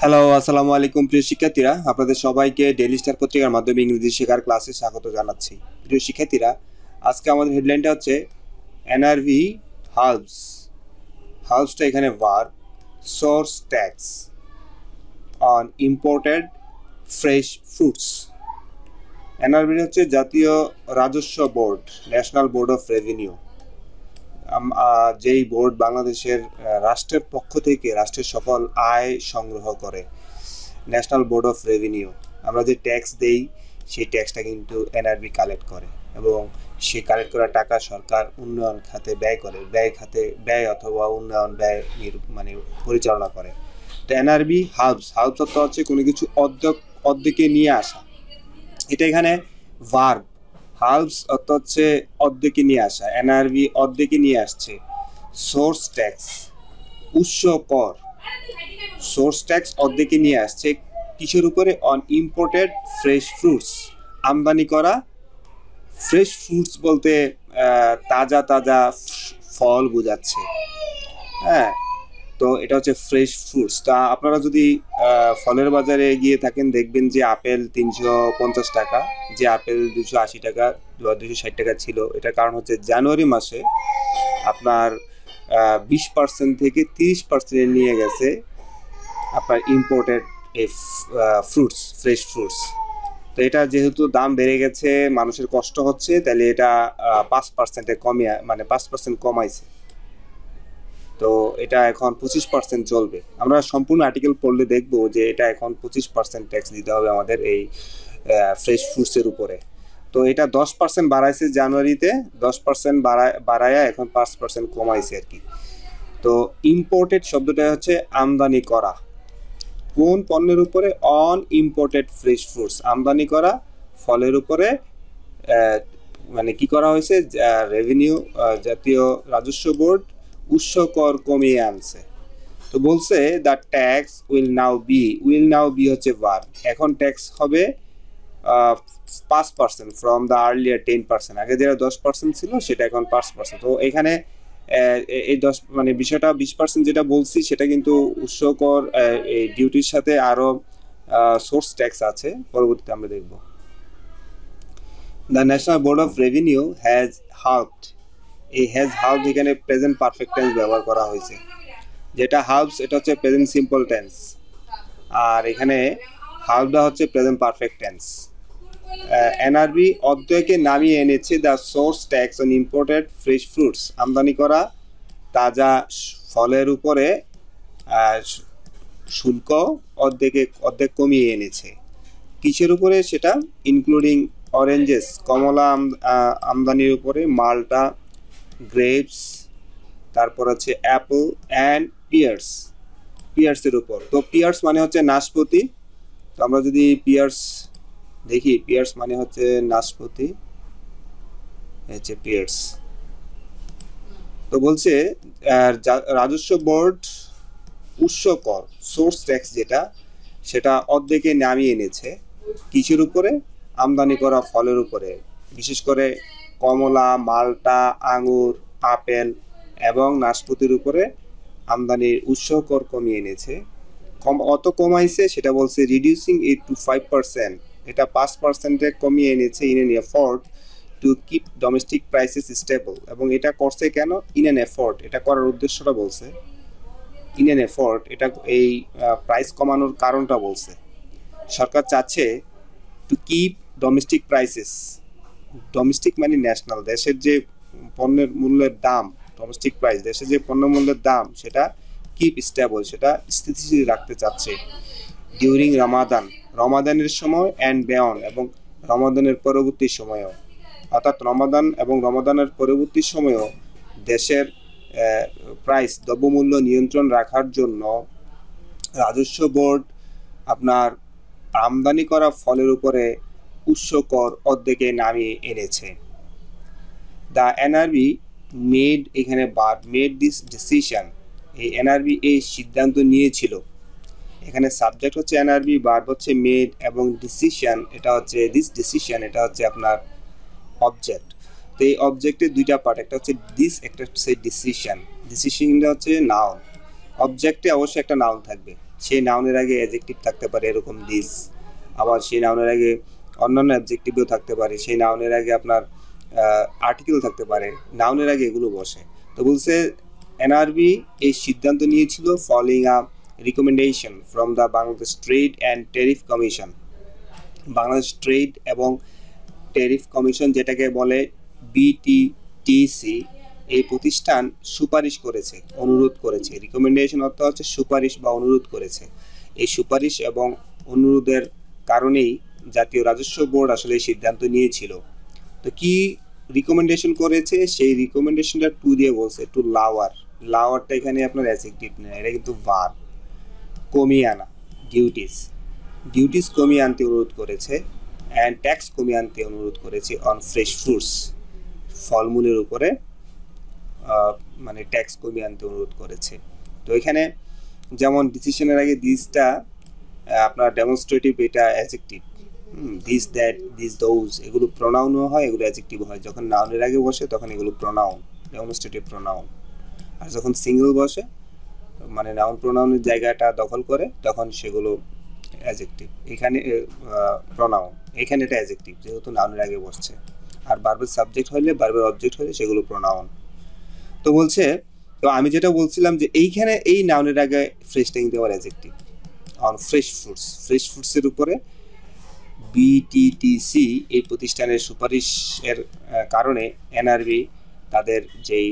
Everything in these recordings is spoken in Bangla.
হ্যালো, আসসালামু আলাইকুম প্রিয় শিক্ষার্থীরা। আপনাদের সবাইকে ডেইলি স্টার পত্রিকার মাধ্যমে ইংরেজি শেখার ক্লাসে স্বাগত জানাচ্ছি। প্রিয় শিক্ষার্থীরা, আজকে আমাদের হেডলাইনটা হচ্ছে এনআরভি হার্বস। হার্বসটা এখানে verb, source tax on imported fresh fruits. NBR হচ্ছে জাতীয় রাজস্ব board, national board of revenue, যেই বোর্ড বাংলাদেশের রাষ্ট্রের পক্ষ থেকে রাষ্ট্রের সকল আয় সংগ্রহ করে। ন্যাশনাল বোর্ড অফ রেভিনিউ, আমরা যে ট্যাক্স দেই সেই ট্যাক্সটা কিন্তু এনআরবি কালেক্ট করে এবং সেই কালেক্ট করা টাকা সরকার উন্নয়ন খাতে ব্যয় করে, ব্যয় অথবা উন্নয়ন ব্যয় মানে পরিচালনা করে। তো এনআরবি হার্বস অর্থ হচ্ছে কোনো কিছু অর্ধেকে নিয়ে আসা। এটা এখানে ভার্ব। হার্বস অর্থ হচ্ছে অর্ধেকে নিয়ে আসা, এনআরবি অর্ধেকে নিয়ে আসছে। সোর্স ট্যাক্স, উৎস কর, সোর্স ট্যাক্স অর্ধেকে নিয়ে আসছে কিসের উপরে? অন ইম্পোর্টেড ফ্রেশ ফ্রুটস, আমদানি করা ফ্রেশ ফ্রুটস বলতে তাজা তাজা ফল বোঝাচ্ছে। হ্যাঁ, তো এটা হচ্ছে ফ্রেশ ফ্রুটস। তা আপনারা যদি ফলের বাজারে গিয়ে থাকেন দেখবেন যে আপেল 350 টাকা, যে আপেল 280 টাকা বা 260 টাকা ছিল। এটার কারণ হচ্ছে জানুয়ারি মাসে আপনার 20% থেকে 30% নিয়ে গেছে আপনার ইম্পোর্টেড ফ্রুটস, ফ্রেশ ফ্রুটস। তো এটা যেহেতু দাম বেড়ে গেছে, মানুষের কষ্ট হচ্ছে, তাহলে এটা 5% কমিয়ে, মানে 5% কমাইছে। তো এটা এখন 25% চলবে। আমরা সম্পূর্ণ আর্টিকেল পড়লে দেখবো যে এটা এখন 25% ট্যাক্স দিতে হবে আমাদের এই ফ্রেশ ফ্রুটসের উপরে। তো এটা 10% বাড়াইছে জানুয়ারিতে, 10% বাড়ায়া এখন 5% কমাইছে আর কি। তো ইম্পোর্টেড শব্দটা হচ্ছে আমদানি করা। কোন পণ্যের উপরে? অন ইম্পোর্টেড ফ্রেশ ফ্রুটস, আমদানি করা ফলের উপরে মানে কি করা হয়েছে? রেভিনিউ, জাতীয় রাজস্ব বোর্ড উৎস কর কমিয়ে আনছে। তো বলছে the tax will now be হচ্ছে ভার্ব। এখন ট্যাক্স হবে 5% ফ্রম দ্য আর্লিয়ার 10%। আগে যেটা 10% ছিল সেটা এখন 5%। তো এখানে এই 10 মানে বিষয়টা 20% যেটা বলছি সেটা কিন্তু উৎস কর, এই ডিউটির সাথে আরো সোর্স ট্যাক্স আছে, পরবর্তীতে আমরা দেখব। The national board of revenue has helped. এই হ্যাজ হেল্পড এখানে প্রেজেন্ট পারফেক্ট টেন্স ব্যবহার করা হয়েছে। যেটা হেল্পস এটা হচ্ছে প্রেজেন্ট সিম্পল টেন্স, আর এখানে হেল্পটা হচ্ছে প্রেজেন্ট পারফেক্ট টেন্স। এনআরবি অর্ধেকে নামিয়ে এনেছে the source tax on imported fresh fruits, আমদানি করা তাজা ফলের উপরে শুল্ক অর্ধেক কমিয়ে এনেছে। কিসের উপরে? সেটা ইনক্লুডিং অরেঞ্জেস, কমলা আমদানির উপরে, মাল্টা, গ্রেপস, তারপর হচ্ছে অ্যাপল অ্যান্ড পিয়ার্সের উপর। তো পিয়ার্স মানে হচ্ছে নাশপাতি। তো আমরা যদি পিয়ার্স দেখি, পিয়ার্স মানে হচ্ছে নাশপাতি, হচ্ছে পিয়ার্স। তো বলছে রাজস্ব বোর্ড উৎস কর, সোর্স ট্যাক্স যেটা, সেটা অর্ধেকে নামিয়ে এনেছে কিসের উপরে? আমদানি করা ফলের উপরে, বিশেষ করে কমলা, মাল্টা, আঙুর, আপেল এবং নাশপাতির উপরে আমদানির উৎস কর কমিয়ে এনেছে। অত কমাইছে সেটা বলছে রিডিউসিং ইট টু 5%, এটা 5% কমিয়ে এনেছে in an effort to keep domestic prices stable. এবং এটা করছে কেন? ইন এন এফোর্ট, এটা করার উদ্দেশ্যটা বলছে ইন এন এফোর্ট, এটা এই প্রাইস কমানোর কারণটা বলছে। সরকার চাচ্ছে to keep domestic prices, domestic মানে ন্যাশনাল, দেশের যে পণ্যের মূল্যের দাম, ডোমেস্টিক প্রাইস, দেশের যে পণ্য মূল্যের দাম সেটা কিপ স্টেবল, সেটা স্থিতিশীল রাখতে চাচ্ছে। ডিউরিং রমাদানের সময় অ্যান্ড বেয়ন, এবং রমাদানের পরবর্তী সময়ও, অর্থাৎ রমাদান এবং রমাদানের পরবর্তী সময়ও দেশের প্রাইস, দ্রব্যমূল্য নিয়ন্ত্রণ রাখার জন্য রাজস্ব বোর্ড আপনার আমদানি করা ফলের উপরে উৎস কর অর্ধেকে নামিয়ে এনেছে। দ্য এনআরবি মেড, এখানে মেড দিস ডিসিশন, এই এনআরবি এই সিদ্ধান্ত নিয়েছিল। এখানে সাবজেক্ট হচ্ছে এনআরবি, ভার্ব হচ্ছে মেড, এবং ডিসিশন এটা হচ্ছে এটা হচ্ছে আপনার অবজেক্ট। তো এই অবজেক্টের দুইটা পার্ট, একটা হচ্ছে দিস, একটা হচ্ছে ডিসিশনটা হচ্ছে নাউন। অবজেক্টে অবশ্যই একটা নাউন থাকবে, সেই নাউনের আগে অ্যাডজেক্টিভ থাকতে পারে এরকম দিস, আবার সেই নাউনের আগে অন্যান্য অ্যাডজেক্টিভও থাকতে পারে, সেই নাউনের আগে আপনার আর্টিকেল থাকতে পারে, নাউনের আগে এগুলো বসে। তো বলছে এনআরবি এই সিদ্ধান্ত নিয়েছিল following a recommendation from the Bangladesh trade and tariff commission. Bangladesh trade এবং ট্যারিফ কমিশন, যেটাকে বলে বিটিটিসি, এই প্রতিষ্ঠান সুপারিশ করেছে, অনুরোধ করেছে। রিকমেন্ডেশন অর্থ হচ্ছে সুপারিশ বা অনুরোধ করেছে। এই সুপারিশ এবং অনুরোধের কারণেই জাতীয় রাজস্ব বোর্ড আসলে এই সিদ্ধান্ত নিয়েছিল। তো কি রিকমেন্ডেশন করেছে, সেই রিকমেন্ডেশনটা টু দিয়ে বলছে, টু লাওয়ার। লাওয়ারটা এখানে আপনার অ্যাডজেক্টিভ নেই, এটা কিন্তু ভার্ব। কমিয়ে আনা, ডিউটিস কমিয়ে আনতে অনুরোধ করেছে, অ্যান্ড ট্যাক্স কমিয়ে আনতে অনুরোধ করেছে অন ফ্রেশ ফ্রুটস, ফলমূলের উপরে মানে ট্যাক্স কমিয়ে আনতে অনুরোধ করেছে। তো এখানে যেমন ডিসিশনের আগে দিসটা আপনার ডেমনস্ট্রেটিভ, এটা adjective. This, that, this, those, এগুলো প্রোনাউনও হয়, এগুলো অ্যাডজেক্টিভ হয়। যখন নাউনের আগে বসে তখন এগুলো প্রোনাউন, ডেমনস্ট্রেটিভ প্রোনাউন। আর যখন সিঙ্গেল বসে মানে নাউন প্রোনাউনের জায়গাটা দখল করে তখন সেগুলো অ্যাডজেক্টিভ। এখানে প্রোনাউন, এখানে এটা অ্যাডজেক্টিভ যেহেতু নাউনের আগে বসছে। আর ভার্বের সাবজেক্ট হলে, ভার্বের অবজেক্ট হলে সেগুলো প্রোনাউন। তো বলছে, তো আমি যেটা বলছিলাম যে এইখানে এই নাউনের আগে ফ্রেশটা কিন্তু আবার adjective on fresh fruits. Fresh ফ্রুটসের উপরে বিটিটিসি এই প্রতিষ্ঠানের সুপারিশের কারণে এনআরবি তাদের যেই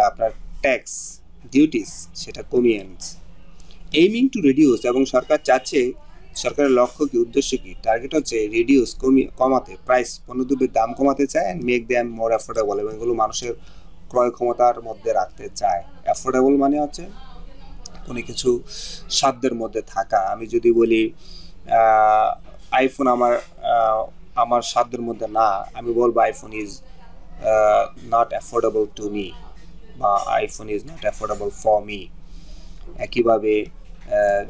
আপনার ট্যাক্স ডিউটিস সেটা কমিয়ে আনছে। এইমিং টু রিডিউস, এবং সরকার চাচ্ছে, সরকারের লক্ষ্য কি, উদ্দেশ্য কি, টার্গেট হচ্ছে রিডিউস, কমাতে, প্রাইস, পণ্যদ্রব্যের দাম কমাতে চায়, and make them more affordable, এবং এগুলো মানুষের ক্রয় ক্ষমতার মধ্যে রাখতে চায়। অ্যাফোর্ডেবল মানে হচ্ছে কোনো কিছু সাধ্যের মধ্যে থাকা। আমি যদি বলি আইফোন আমার সাধ্যের মধ্যে না, আমি বলবো iPhone is not affordable to me, বা iPhone is not affordable for me. একইভাবে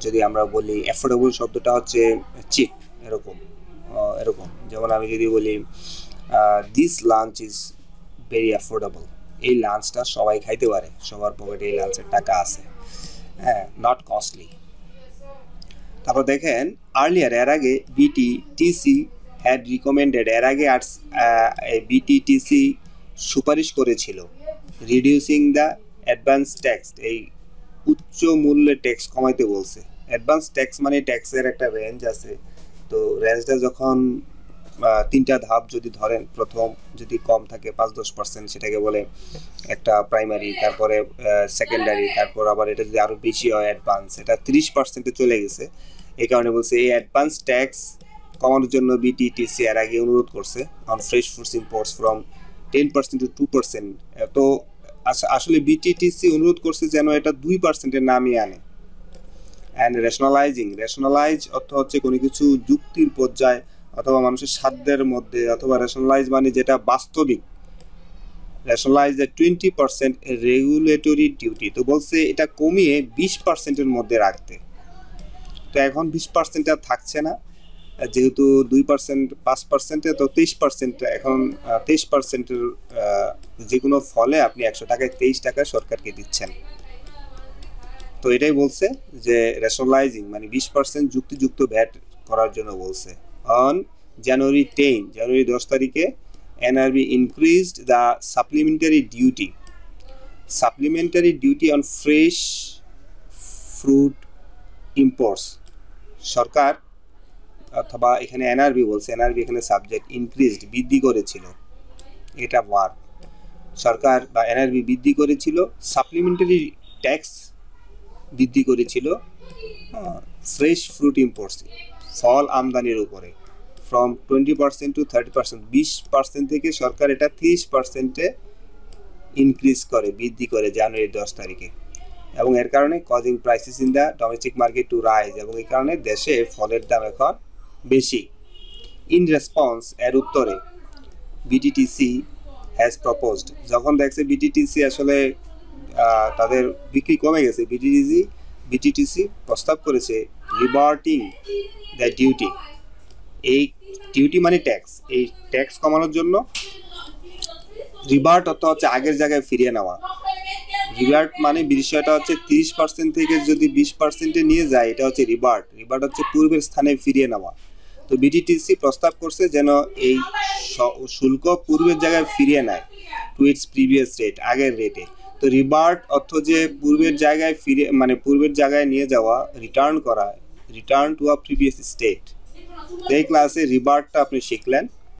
যদি আমরা বলি অ্যাফোর্ডেবল শব্দটা হচ্ছে চিপ, এরকম যেমন আমি যদি বলি this lunch is very affordable, এই লাঞ্চটা সবাই খাইতে পারে, সবার পকেটে এই লাঞ্চের টাকা আছে, হ্যাঁ, নট কস্টলি। তারপর দেখেন আর্লিয়ার, এর আগে বিটিটিসি হ্যাড রিকমেন্ডেড, এর আগে বিটিটিসি সুপারিশ করেছিল রিডিউসিং দ্য অ্যাডভান্স ট্যাক্স, এই উচ্চ মূল্যের ট্যাক্স কমাইতে বলছে। অ্যাডভান্স ট্যাক্স মানে ট্যাক্সের একটা রেঞ্জ আছে, তো রেঞ্জটা যখন তিনটা ধাপ যদি ধরেন, প্রথম যদি কম থাকে 5-10%, সেটাকে বলে একটা প্রাইমারি, তারপরে সেকেন্ডারি, তারপর আবার এটা যদি আরও বেশি হয় অ্যাডভান্স, এটা 30%-এ চলে গেছে। এই কারণে বলছে এই অ্যাডভান্স ট্যাক্স কমানোর জন্য বিটিটিসি এর আগে অনুরোধ করছে on fresh foods imports from 10% to 2%। তো আসলে বিটিটিসি অনুরোধ করছে যেন এটা 2%-এ নামিয়ে আনে। অ্যান্ড রেশনালাইজ অর্থ হচ্ছে কোনো কিছু যুক্তির পর্যায়ে অথবা মানুষের সাধ্যের মধ্যে, অথবা রেশনালাইজ মানে যেটা বাস্তবিক। রেশনালাইজ দ্য 20% রেগুলেটরি ডিউটি, তো বলছে এটা কমিয়ে 20%-এর মধ্যে রাখতে। তো এখন 20% আর থাকছে না, যেহেতু 2%, 5%-এ, তো 23%, এখন 23%-এর যে কোনো ফলে আপনি 100 টাকায় 23 টাকা সরকারকে দিচ্ছেন। তো এটাই বলছে যে রেশনালাইজিং মানে 20% যুক্তিযুক্ত ভ্যাট করার জন্য বলছে। অন জানুয়ারি 10 তারিখে এনআরবি increased the supplementary duty on fresh fruit imports. সরকার অথবা এখানে এনআরবি বলছে, এনআরবি এখানে সাবজেক্ট, ইনক্রিজড বৃদ্ধি করেছিল, এটা ভার্ব। সরকার বা এনআরবি বৃদ্ধি করেছিল, সাপ্লিমেন্টারি ট্যাক্স বৃদ্ধি করেছিল ফ্রেশ ফ্রুট ইম্পোর্টস, ফল আমদানির উপরে, ফ্রম 20% to 30%, 20% থেকে সরকার এটা 30%-এ ইনক্রিজ করে, বৃদ্ধি করে জানুয়ারি 10 তারিখে। এবং এর কারণে causing prices in the domestic market to rise, এবং এই কারণে দেশে ফলের দাম এখন বেশি। ইন রেসপন্স, এর উত্তরে বিটিটিসি হ্যাজ প্রপোজড, যখন দেখছে বিটিটিসি আসলে তাদের বিক্রি কমে গেছে, বিটিটিসি প্রস্তাব করেছে রিভার্টিং দ্য ডিউটি, এই ডিউটি মানে ট্যাক্স, এই ট্যাক্স কমানোর জন্য রিভার্ট অর্থ হচ্ছে আগের জায়গায় ফিরিয়ে নেওয়া, রিভার্ট মানে বিষয়টা হচ্ছে 30% থেকে যদি 20%-এ নিয়ে যায় এটা হচ্ছে রিভার্ট। রিভার্ট হচ্ছে পূর্বের স্থানে ফিরিয়ে নেওয়া। তো বিটিটিসি প্রস্তাব করছে যেন এই শুল্ক পূর্বের জায়গায় ফিরিয়ে নেয় টু ইটস প্রিভিয়াস রেট, আগের রেটে। তো রিভার্ট অর্থ যে পূর্বের জায়গায় ফিরে মানে পূর্বের জায়গায় নিয়ে যাওয়া, রিটার্ন করা, return to a previous state. এই ক্লাসে রিভার্টটা আপনি শিখলেন।